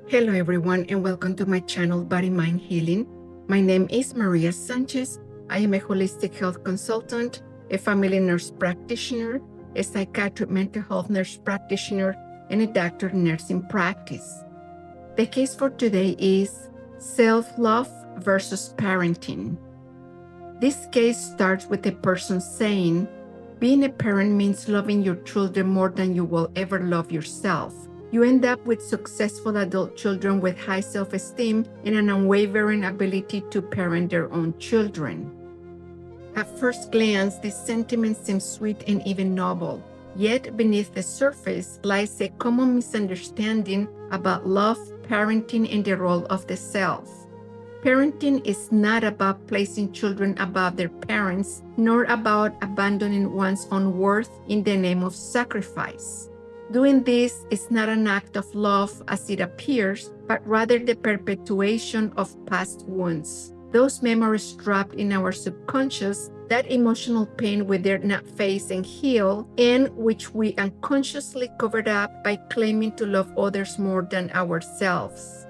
Hello everyone and welcome to my channel Body Mind Healing. My name is Maria Sanchez. I am a holistic health consultant, a family nurse practitioner, a psychiatric mental health nurse practitioner, and a doctor of nursing practice. The case for today is self-love versus parenting. This case starts with a person saying, being a parent means loving your children more than you will ever love yourself. You end up with successful adult children with high self-esteem and an unwavering ability to parent their own children. At first glance, this sentiment seems sweet and even noble. Yet beneath the surface lies a common misunderstanding about love, parenting, and the role of the self. Parenting is not about placing children above their parents, nor about abandoning one's own worth in the name of sacrifice. Doing this is not an act of love as it appears, but rather the perpetuation of past wounds. Those memories trapped in our subconscious, that emotional pain we dare not face and heal, and which we unconsciously covered up by claiming to love others more than ourselves.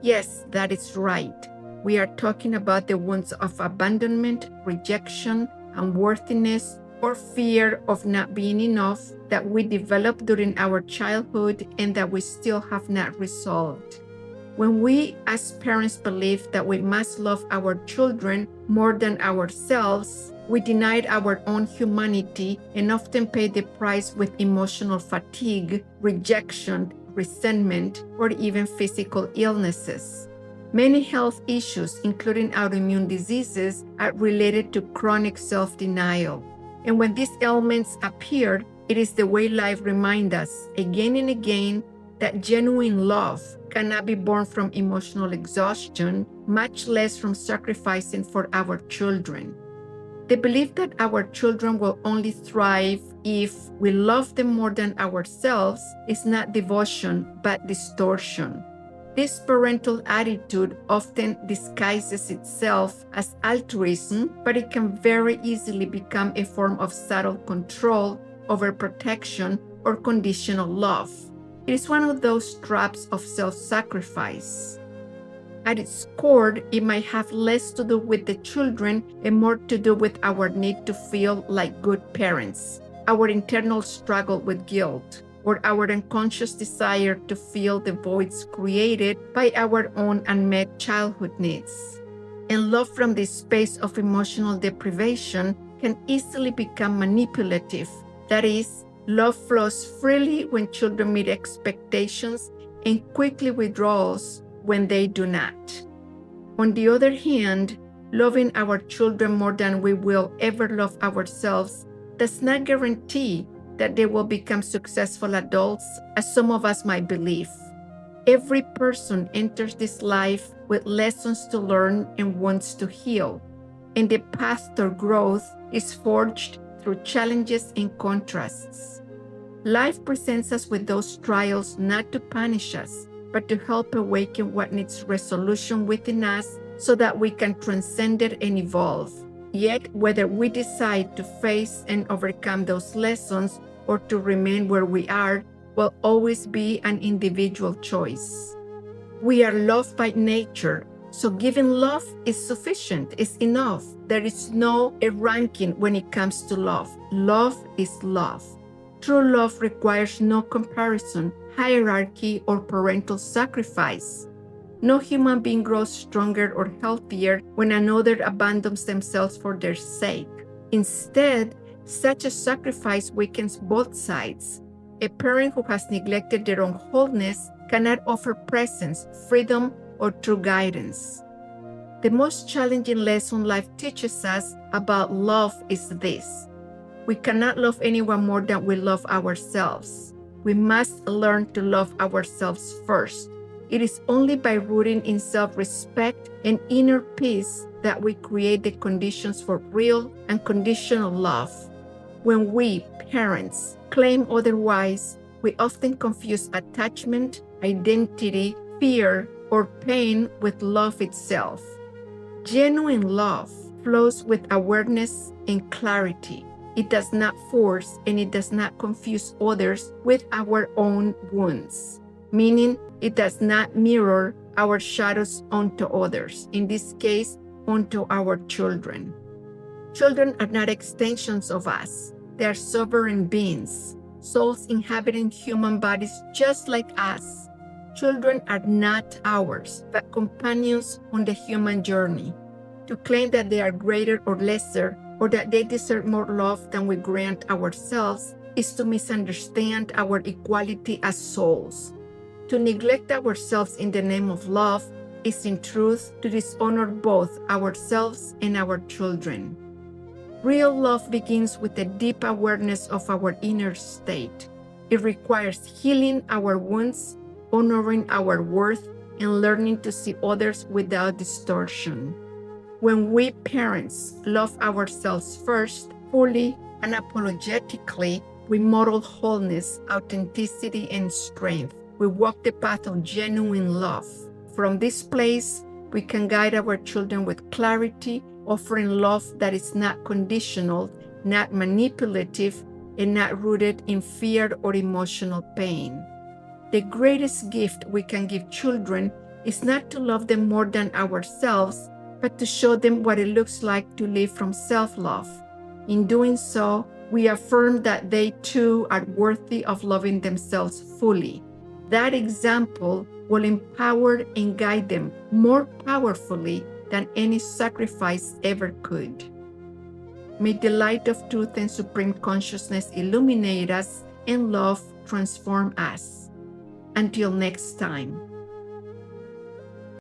Yes, that is right. We are talking about the wounds of abandonment, rejection, unworthiness, or fear of not being enough that we developed during our childhood and that we still have not resolved. When we as parents believe that we must love our children more than ourselves, we denied our own humanity and often pay the price with emotional fatigue, rejection, resentment, or even physical illnesses. Many health issues, including autoimmune diseases, are related to chronic self-denial. And when these ailments appear, it is the way life reminds us again and again that genuine love cannot be born from emotional exhaustion, much less from sacrificing for our children. The belief that our children will only thrive if we love them more than ourselves is not devotion, but distortion. This parental attitude often disguises itself as altruism, but it can very easily become a form of subtle control, overprotection, or conditional love. It is one of those traps of self-sacrifice. At its core, it might have less to do with the children and more to do with our need to feel like good parents, our internal struggle with guilt, or our unconscious desire to fill the voids created by our own unmet childhood needs. And love from this space of emotional deprivation can easily become manipulative. That is, love flows freely when children meet expectations and quickly withdraws when they do not. On the other hand, loving our children more than we will ever love ourselves does not guarantee that they will become successful adults, as some of us might believe. Every person enters this life with lessons to learn and wounds to heal, and the path to growth is forged through challenges and contrasts. Life presents us with those trials not to punish us, but to help awaken what needs resolution within us so that we can transcend it and evolve. Yet, whether we decide to face and overcome those lessons or to remain where we are will always be an individual choice. We are loved by nature, so giving love is sufficient, is enough. There is no ranking when it comes to love. Love is love. True love requires no comparison, hierarchy, or parental sacrifice. No human being grows stronger or healthier when another abandons themselves for their sake. Instead, such a sacrifice weakens both sides. A parent who has neglected their own wholeness cannot offer presence, freedom, or true guidance. The most challenging lesson life teaches us about love is this: we cannot love anyone more than we love ourselves. We must learn to love ourselves first. It is only by rooting in self-respect and inner peace that we create the conditions for real and conditional love. When we, parents, claim otherwise, we often confuse attachment, identity, fear, or pain with love itself. Genuine love flows with awareness and clarity. It does not force and it does not confuse others with our own wounds. Meaning, It does not mirror our shadows onto others, in this case, onto our children. Children are not extensions of us. They are sovereign beings, souls inhabiting human bodies just like us. Children are not ours, but companions on the human journey. To claim that they are greater or lesser, or that they deserve more love than we grant ourselves, is to misunderstand our equality as souls. To neglect ourselves in the name of love is in truth to dishonor both ourselves and our children. Real love begins with a deep awareness of our inner state. It requires healing our wounds, honoring our worth, and learning to see others without distortion. When we parents love ourselves first, fully, unapologetically, we model wholeness, authenticity, and strength. We walk the path of genuine love. From this place, we can guide our children with clarity, offering love that is not conditional, not manipulative, and not rooted in fear or emotional pain. The greatest gift we can give children is not to love them more than ourselves, but to show them what it looks like to live from self-love. In doing so, we affirm that they too are worthy of loving themselves fully. That example will empower and guide them more powerfully than any sacrifice ever could. May the light of truth and supreme consciousness illuminate us and love transform us. Until next time.